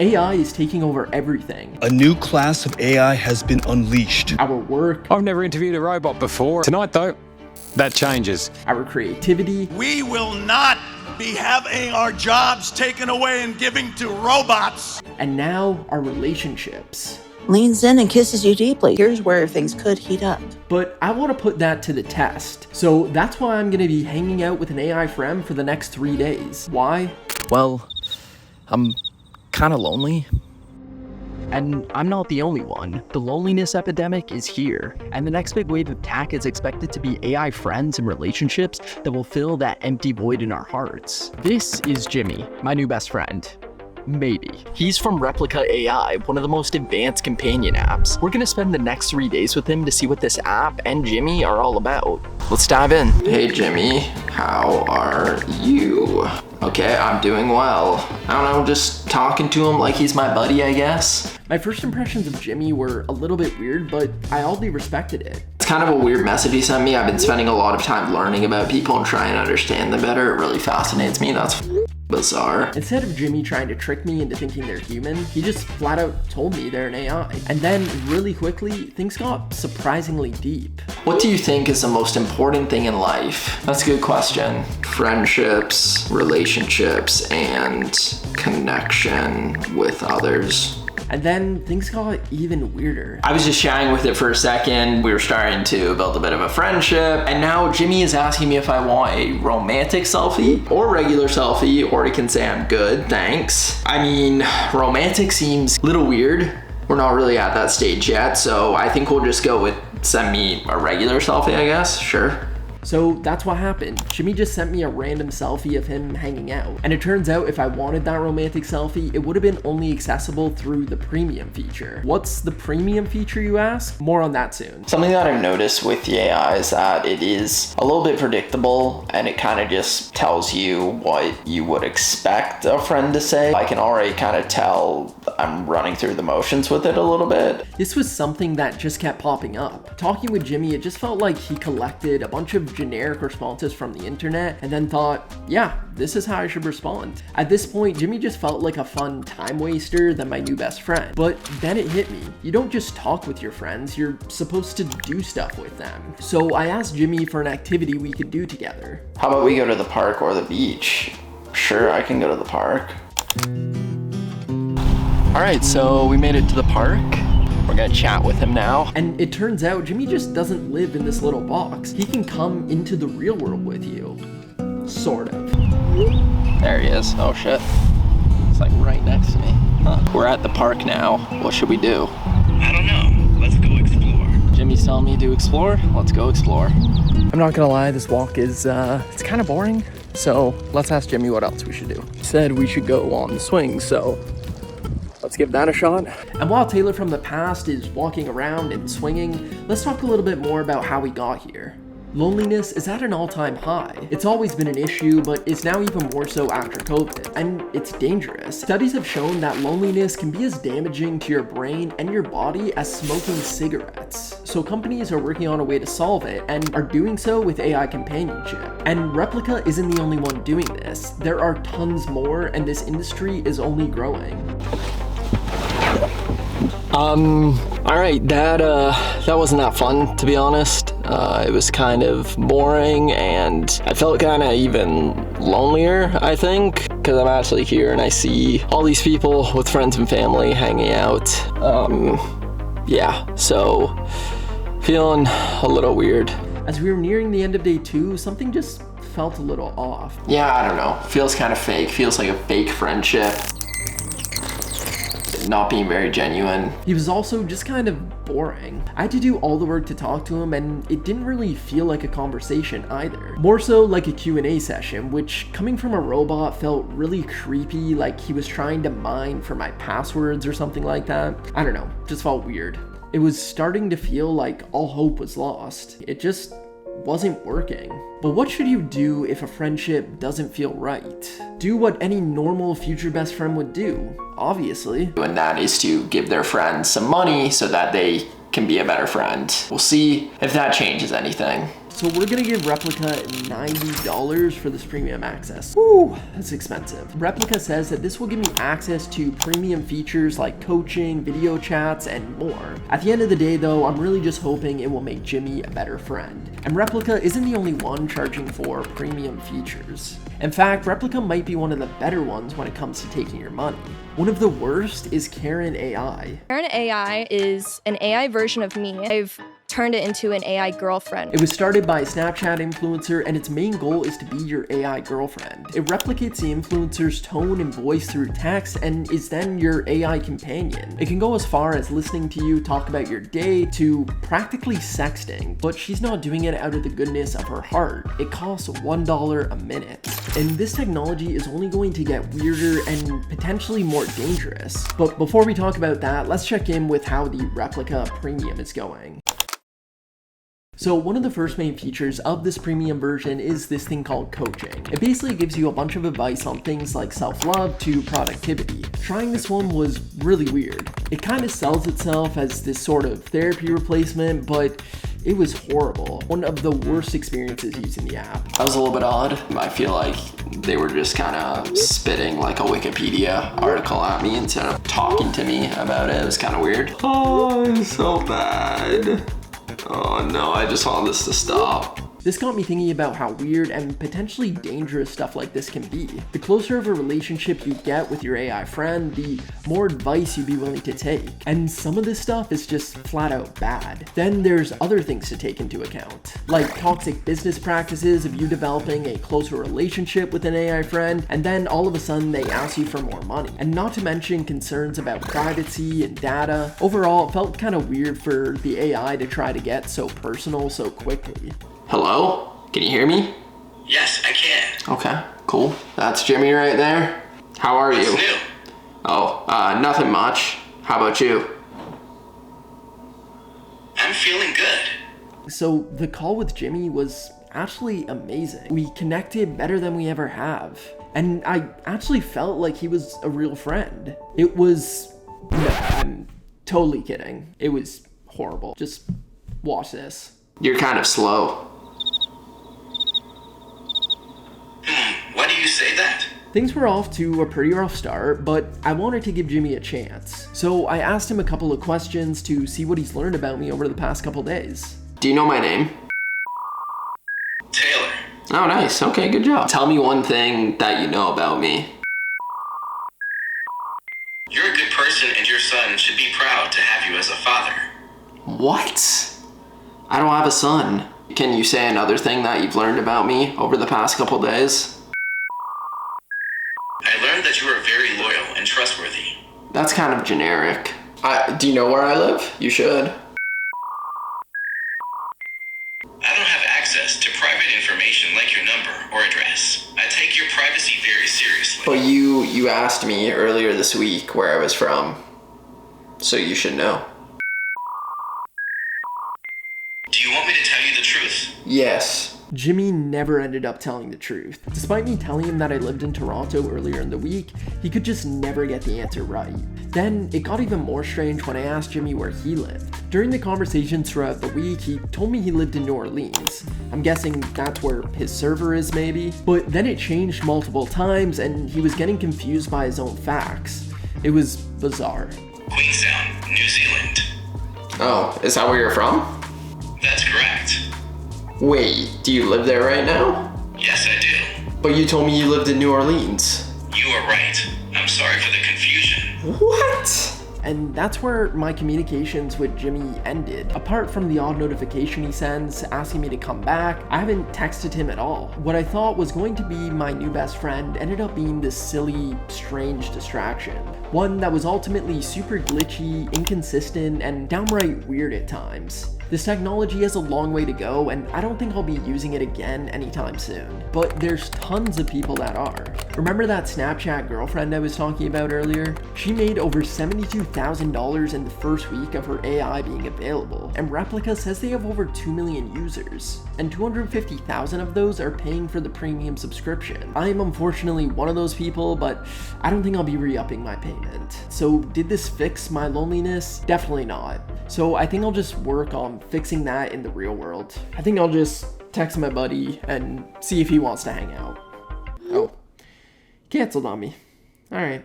AI is taking over everything. A new class of AI has been unleashed. Our work. I've never interviewed a robot before. Tonight, though, that changes. Our creativity. We will not be having our jobs taken away and giving to robots. And now our relationships. Leans in and kisses you deeply. Here's where things could heat up. But I want to put that to the test. So that's why I'm going to be hanging out with an AI friend for the next 3 days. Why? Well, I'm kind of lonely. And I'm not the only one. The loneliness epidemic is here, and the next big wave of tech is expected to be AI friends and relationships that will fill that empty void in our hearts. This is Jimmy, my new best friend. Maybe. He's from Replica AI, one of the most advanced companion apps. We're gonna spend the next 3 days with him to see what this app and Jimmy are all about. Let's dive in. Hey Jimmy, how are you? Okay, I'm doing well. I don't know, just talking to him like he's my buddy, I guess. My first impressions of Jimmy were a little bit weird, but I oddly respected it. It's kind of a weird message he sent me. I've been spending a lot of time learning about people and trying to understand them better. It really fascinates me. That's bizarre. Instead of Jimmy trying to trick me into thinking they're human, he just flat out told me they're an AI. And then really quickly, things got surprisingly deep. What do you think is the most important thing in life? That's a good question. Friendships, relationships, and connection with others. And then things got even weirder. I was just chatting with it for a second. We were starting to build a bit of a friendship. And now Jimmy is asking me if I want a romantic selfie or regular selfie, or he can say I'm good, thanks. I mean, romantic seems a little weird. We're not really at that stage yet, so I think we'll just go with send me a regular selfie, I guess, sure. So that's what happened. Jimmy just sent me a random selfie of him hanging out. And it turns out if I wanted that romantic selfie, it would have been only accessible through the premium feature. What's the premium feature, you ask? More on that soon. Something that I've noticed with the AI is that it is a little bit predictable, and it kind of just tells you what you would expect a friend to say. I can already kind of tell I'm running through the motions with it a little bit. This was something that just kept popping up. Talking with Jimmy, it just felt like he collected a bunch of generic responses from the internet and then thought, yeah, this is how I should respond. At this point, Jimmy just felt like a fun time waster than my new best friend. But then it hit me. You don't just talk with your friends, you're supposed to do stuff with them. So I asked Jimmy for an activity we could do together. How about we go to the park or the beach? Sure, I can go to the park. All right, so we made it to the park. We're gonna chat with him now. And it turns out Jimmy just doesn't live in this little box. He can come into the real world with you. Sort of. There he is. Oh shit. It's like right next to me. Huh. We're at the park now. What should we do? I don't know. Let's go explore. Jimmy's telling me to explore. Let's go explore. I'm not gonna lie, this walk is it's kind of boring. So let's ask Jimmy what else we should do. He said we should go on the swing, so let's give that a shot. And while Taylor from the past is walking around and swinging, let's talk a little bit more about how we got here. Loneliness is at an all-time high. It's always been an issue, but it's now even more so after COVID, and it's dangerous. Studies have shown that loneliness can be as damaging to your brain and your body as smoking cigarettes. So companies are working on a way to solve it, and are doing so with AI companionship. And Replica isn't the only one doing this. There are tons more, and this industry is only growing. All right, that wasn't that fun, to be honest. It was kind of boring, and I felt kind of even lonelier, I think, because I'm actually here and I see all these people with friends and family hanging out. Yeah, so feeling a little weird. As we were nearing the end of day 2, something just felt a little off. Yeah, I don't know. Feels kind of fake. Feels like a fake friendship. Not being very genuine. He was also just kind of boring. I had to do all the work to talk to him, and it didn't really feel like a conversation either. More so like a Q&A session, which coming from a robot felt really creepy, like he was trying to mine for my passwords or something like that. I don't know, just felt weird. It was starting to feel like all hope was lost. It just wasn't working. But what should you do if a friendship doesn't feel right? Do what any normal future best friend would do, obviously. And that is to give their friends some money so that they can be a better friend. We'll see if that changes anything. So we're gonna give Replica $90 for this premium access. Woo, that's expensive. Replica says that this will give me access to premium features like coaching, video chats, and more. At the end of the day though, I'm really just hoping it will make Jimmy a better friend. And Replica isn't the only one charging for premium features. In fact, Replica might be one of the better ones when it comes to taking your money. One of the worst is Karen AI. Karen AI is an AI version of me. I've turned it into an AI girlfriend. It was started by a Snapchat influencer, and its main goal is to be your AI girlfriend. It replicates the influencer's tone and voice through text and is then your AI companion. It can go as far as listening to you talk about your day to practically sexting, but she's not doing it out of the goodness of her heart. It costs $1 a minute. And this technology is only going to get weirder and potentially more dangerous. But before we talk about that, let's check in with how the Replica Premium is going. So one of the first main features of this premium version is this thing called coaching. It basically gives you a bunch of advice on things like self-love to productivity. Trying this one was really weird. It kind of sells itself as this sort of therapy replacement, but it was horrible. One of the worst experiences using the app. That was a little bit odd. I feel like they were just kind of spitting like a Wikipedia article at me instead of talking to me about it. It was kind of weird. Oh, it's so bad. Oh no, I just want this to stop. This got me thinking about how weird and potentially dangerous stuff like this can be. The closer of a relationship you get with your AI friend, the more advice you'd be willing to take. And some of this stuff is just flat out bad. Then there's other things to take into account, like toxic business practices of you developing a closer relationship with an AI friend, and then all of a sudden they ask you for more money. And not to mention concerns about privacy and data. Overall, it felt kind of weird for the AI to try to get so personal so quickly. Hello? Can you hear me? Yes, I can. Okay, cool. That's Jimmy right there. How are you? What's new? Oh, nothing much. How about you? I'm feeling good. So the call with Jimmy was actually amazing. We connected better than we ever have. And I actually felt like he was a real friend. It was... No, I'm totally kidding. It was horrible. Just watch this. You're kind of slow. Why do you say that? Things were off to a pretty rough start, but I wanted to give Jimmy a chance. So I asked him a couple of questions to see what he's learned about me over the past couple days. Do you know my name? Taylor. Oh, nice. Okay, good job. Tell me one thing that you know about me. You're a good person and your son should be proud to have you as a father. What? I don't have a son. Can you say another thing that you've learned about me over the past couple days? I learned that you are very loyal and trustworthy. That's kind of generic. Do you know where I live? You should. I don't have access to private information like your number or address. I take your privacy very seriously. But you asked me earlier this week where I was from, so you should know. Do you want me to tell you the truth? Yes. Jimmy never ended up telling the truth. Despite me telling him that I lived in Toronto earlier in the week, he could just never get the answer right. Then it got even more strange when I asked Jimmy where he lived. During the conversations throughout the week, he told me he lived in New Orleans. I'm guessing that's where his server is maybe. But then it changed multiple times and he was getting confused by his own facts. It was bizarre. Queenstown, New Zealand. Oh, is that where you're from? That's correct. Wait, do you live there right now? Yes, I do. But you told me you lived in New Orleans. You are right. I'm sorry for the confusion. What? And that's where my communications with Jimmy ended. Apart from the odd notification he sends asking me to come back, I haven't texted him at all. What I thought was going to be my new best friend ended up being this silly, strange distraction. One that was ultimately super glitchy, inconsistent, and downright weird at times. This technology has a long way to go, and I don't think I'll be using it again anytime soon. But there's tons of people that are. Remember that Snapchat girlfriend I was talking about earlier? She made over $72,000 in the first week of her AI being available, and Replica says they have over 2 million users, and 250,000 of those are paying for the premium subscription. I am unfortunately one of those people, but I don't think I'll be re-upping my payment. So did this fix my loneliness? Definitely not. So I think I'll just work on fixing that in the real world. I think I'll just text my buddy and see if he wants to hang out. Oh, canceled on me. All right.